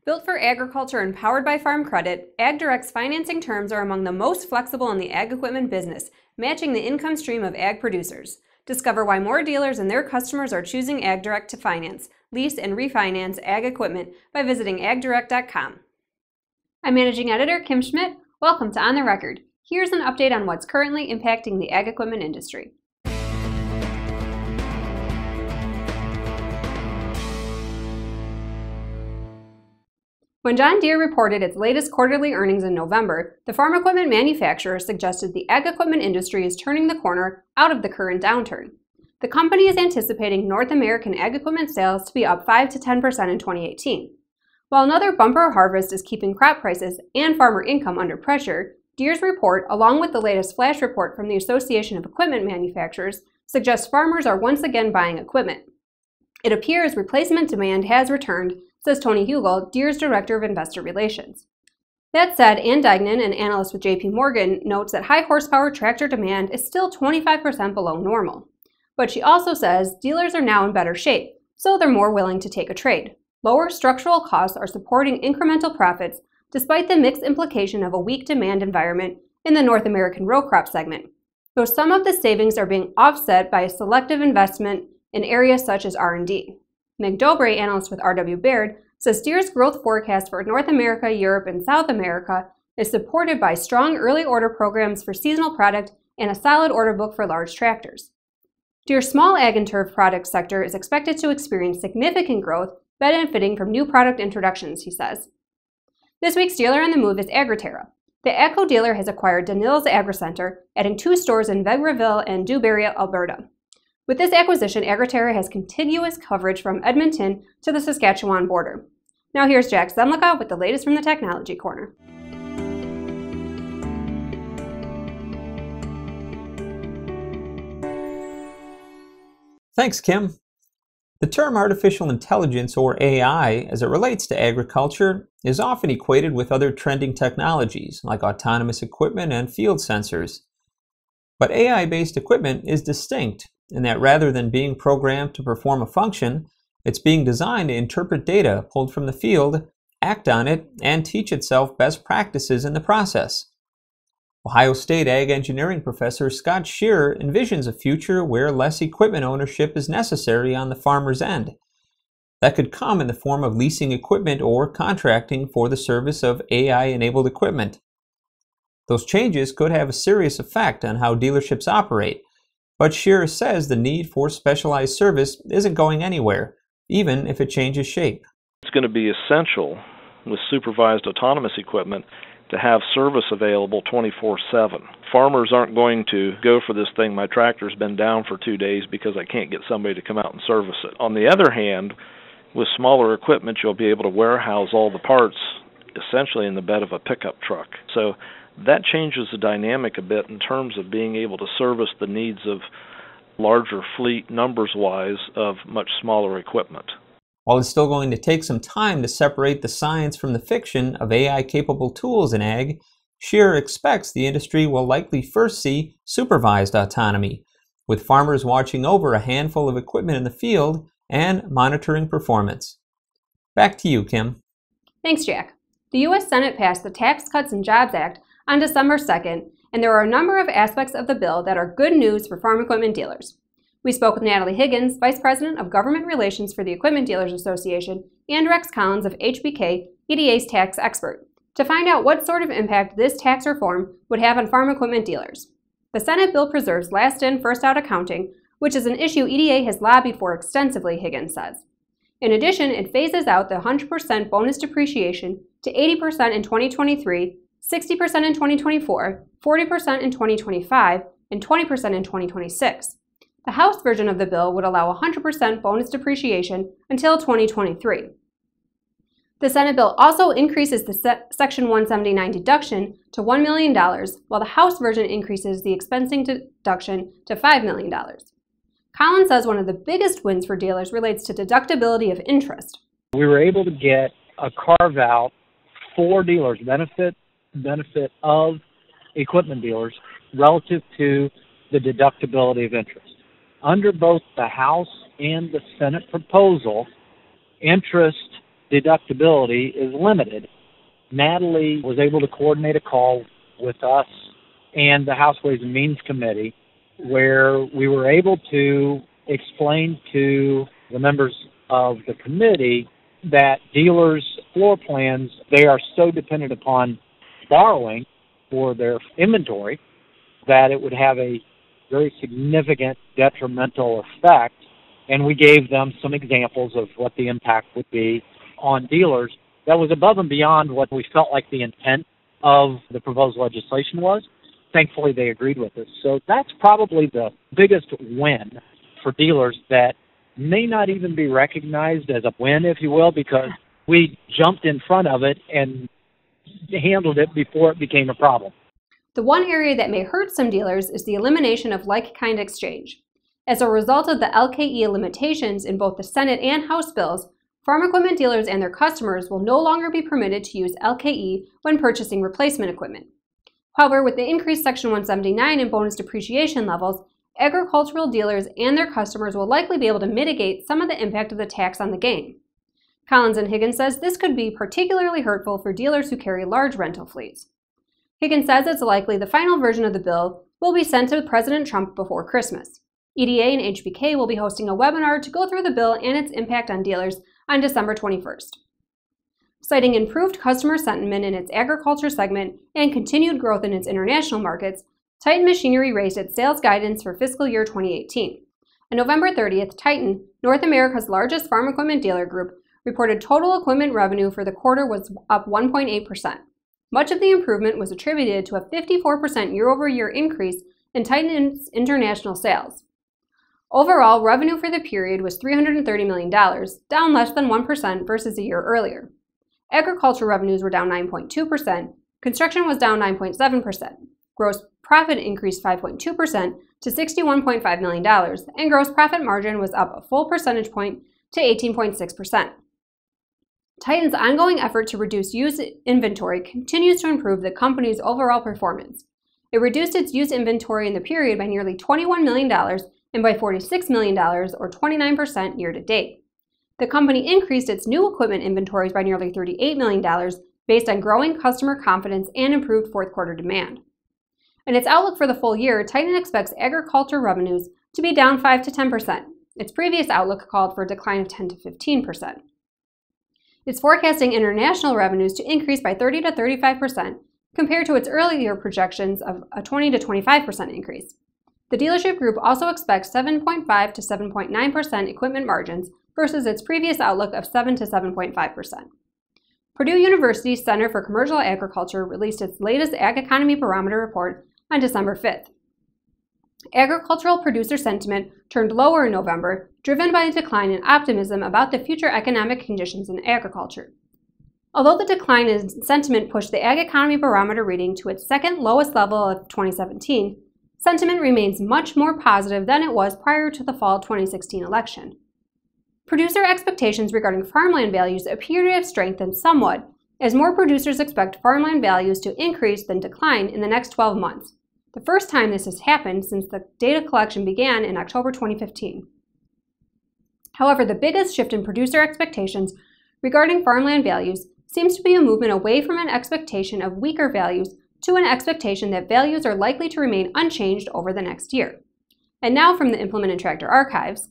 Built for agriculture and powered by Farm Credit, AgDirect's financing terms are among the most flexible in the ag equipment business, matching the income stream of ag producers. Discover why more dealers and their customers are choosing AgDirect to finance, lease, and refinance ag equipment by visiting agdirect.com. I'm Managing Editor Kim Schmidt. Welcome to On the Record. Here's an update on what's currently impacting the ag equipment industry. When John Deere reported its latest quarterly earnings in November, the farm equipment manufacturer suggested the ag equipment industry is turning the corner out of the current downturn. The company is anticipating North American ag equipment sales to be up 5 to 10% in 2018. While another bumper harvest is keeping crop prices and farmer income under pressure, Deere's report, along with the latest flash report from the Association of Equipment Manufacturers, suggests farmers are once again buying equipment. It appears replacement demand has returned, says Tony Hugel, Deere's Director of Investor Relations. That said, Ann Degnan, an analyst with JP Morgan, notes that high horsepower tractor demand is still 25% below normal. But she also says dealers are now in better shape, so they're more willing to take a trade. Lower structural costs are supporting incremental profits despite the mixed implication of a weak demand environment in the North American row crop segment, though some of the savings are being offset by a selective investment in areas such as R&D. Nick Dobre, analyst with R.W. Baird, says Deere's growth forecast for North America, Europe, and South America is supported by strong early order programs for seasonal product and a solid order book for large tractors. Deere's small ag and turf product sector is expected to experience significant growth, benefiting from new product introductions, he says. This week's dealer on the move is Agri-Terra. The AGCO dealer has acquired Danil's Agri-Center, adding 2 stores in Vegreville and Dewberry, Alberta. With this acquisition, Agri-Terra has contiguous coverage from Edmonton to the Saskatchewan border. Now here's Jack Zemlicka with the latest from the Technology Corner. Thanks, Kim. The term artificial intelligence, or AI, as it relates to agriculture, is often equated with other trending technologies like autonomous equipment and field sensors. But AI-based equipment is distinct in that rather than being programmed to perform a function, it's being designed to interpret data pulled from the field, act on it, and teach itself best practices in the process. Ohio State Ag Engineering professor Scott Shearer envisions a future where less equipment ownership is necessary on the farmer's end. That could come in the form of leasing equipment or contracting for the service of AI-enabled equipment. Those changes could have a serious effect on how dealerships operate, but Shearer says the need for specialized service isn't going anywhere, even if it changes shape. It's going to be essential with supervised autonomous equipment to have service available 24/7. Farmers aren't going to go for this thing, my tractor's been down for 2 days because I can't get somebody to come out and service it. On the other hand, with smaller equipment, you'll be able to warehouse all the parts essentially in the bed of a pickup truck. So that changes the dynamic a bit in terms of being able to service the needs of larger fleet numbers-wise of much smaller equipment. While it's still going to take some time to separate the science from the fiction of AI-capable tools in ag, Shearer expects the industry will likely first see supervised autonomy, with farmers watching over a handful of equipment in the field and monitoring performance. Back to you, Kim. Thanks, Jack. The U.S. Senate passed the Tax Cuts and Jobs Act on December 2nd, and there are a number of aspects of the bill that are good news for farm equipment dealers. We spoke with Natalie Higgins, Vice President of Government Relations for the Equipment Dealers Association, and Rex Collins of HBK, EDA's tax expert, to find out what sort of impact this tax reform would have on farm equipment dealers. The Senate bill preserves last-in, first-out accounting, which is an issue EDA has lobbied for extensively, Higgins says. In addition, it phases out the 100% bonus depreciation to 80% in 2023, 60% in 2024, 40% in 2025, and 20% in 2026. The House version of the bill would allow 100% bonus depreciation until 2023. The Senate bill also increases the Section 179 deduction to $1 million, while the House version increases the expensing deduction to $5 million. Collins says one of the biggest wins for dealers relates to deductibility of interest. We were able to get a carve-out for dealers, benefit of equipment dealers relative to the deductibility of interest. Under both the House and the Senate proposal, interest deductibility is limited. Natalie was able to coordinate a call with us and the House Ways and Means Committee where we were able to explain to the members of the committee that dealers' floor plans, they are so dependent upon borrowing for their inventory that it would have a very significant detrimental effect. And we gave them some examples of what the impact would be on dealers that was above and beyond what we felt like the intent of the proposed legislation was. Thankfully, they agreed with us. So that's probably the biggest win for dealers that may not even be recognized as a win, if you will, because we jumped in front of it and handled it before it became a problem. The one area that may hurt some dealers is the elimination of like-kind exchange. As a result of the LKE limitations in both the Senate and House bills, farm equipment dealers and their customers will no longer be permitted to use LKE when purchasing replacement equipment. However, with the increased Section 179 and bonus depreciation levels, agricultural dealers and their customers will likely be able to mitigate some of the impact of the tax on the gain. Collins and Higgins says this could be particularly hurtful for dealers who carry large rental fleets. Higgins says it's likely the final version of the bill will be sent to President Trump before Christmas. EDA and HBK will be hosting a webinar to go through the bill and its impact on dealers on December 21st. Citing improved customer sentiment in its agriculture segment and continued growth in its international markets, Titan Machinery raised its sales guidance for fiscal year 2018. On November 30th, Titan, North America's largest farm equipment dealer group, reported total equipment revenue for the quarter was up 1.8%. Much of the improvement was attributed to a 54% year-over-year increase in Titan's international sales. Overall, revenue for the period was $330 million, down less than 1% versus a year earlier. Agriculture revenues were down 9.2%, construction was down 9.7%, gross profit increased 5.2% to $61.5 million, and gross profit margin was up a full percentage point to 18.6%. Titan's ongoing effort to reduce used inventory continues to improve the company's overall performance. It reduced its used inventory in the period by nearly $21 million and by $46 million, or 29% year to date. The company increased its new equipment inventories by nearly $38 million based on growing customer confidence and improved fourth quarter demand. In its outlook for the full year, Titan expects agriculture revenues to be down 5 to 10%. Its previous outlook called for a decline of 10 to 15%. It's forecasting international revenues to increase by 30 to 35% compared to its earlier projections of a 20 to 25% increase. The dealership group also expects 7.5 to 7.9% equipment margins versus its previous outlook of 7 to 7.5%. Purdue University's Center for Commercial Agriculture released its latest Ag Economy Barometer report on December 5th. Agricultural producer sentiment turned lower in November, driven by a decline in optimism about the future economic conditions in agriculture. Although the decline in sentiment pushed the Ag Economy Barometer reading to its second lowest level of 2017, sentiment remains much more positive than it was prior to the fall 2016 election. Producer expectations regarding farmland values appear to have strengthened somewhat, as more producers expect farmland values to increase than decline in the next 12 months, the first time this has happened since the data collection began in October 2015. However, the biggest shift in producer expectations regarding farmland values seems to be a movement away from an expectation of weaker values to an expectation that values are likely to remain unchanged over the next year. And now from the Implement and Tractor Archives.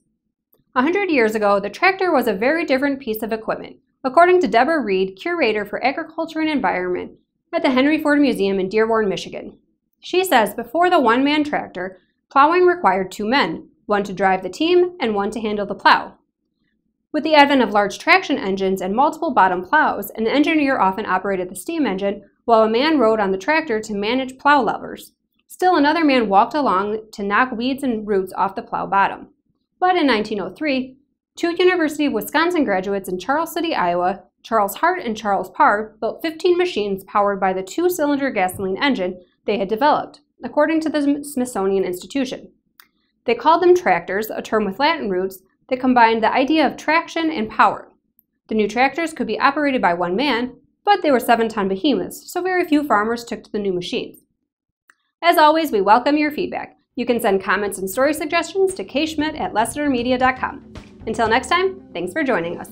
100 years ago, the tractor was a very different piece of equipment, according to Deborah Reed, curator for agriculture and environment at the Henry Ford Museum in Dearborn, Michigan. She says before the one-man tractor, plowing required two men, one to drive the team and one to handle the plow. With the advent of large traction engines and multiple bottom plows, an engineer often operated the steam engine while a man rode on the tractor to manage plow levers. Still another man walked along to knock weeds and roots off the plow bottom. But in 1903, two University of Wisconsin graduates in Charles City, Iowa, Charles Hart and Charles Parr, built 15 machines powered by the two-cylinder gasoline engine they had developed, according to the Smithsonian Institution. They called them tractors, a term with Latin roots that combined the idea of traction and power. The new tractors could be operated by one man, but they were 7-ton behemoths, so very few farmers took to the new machines. As always, we welcome your feedback. You can send comments and story suggestions to kschmidt@lessitermedia.com. Until next time, thanks for joining us.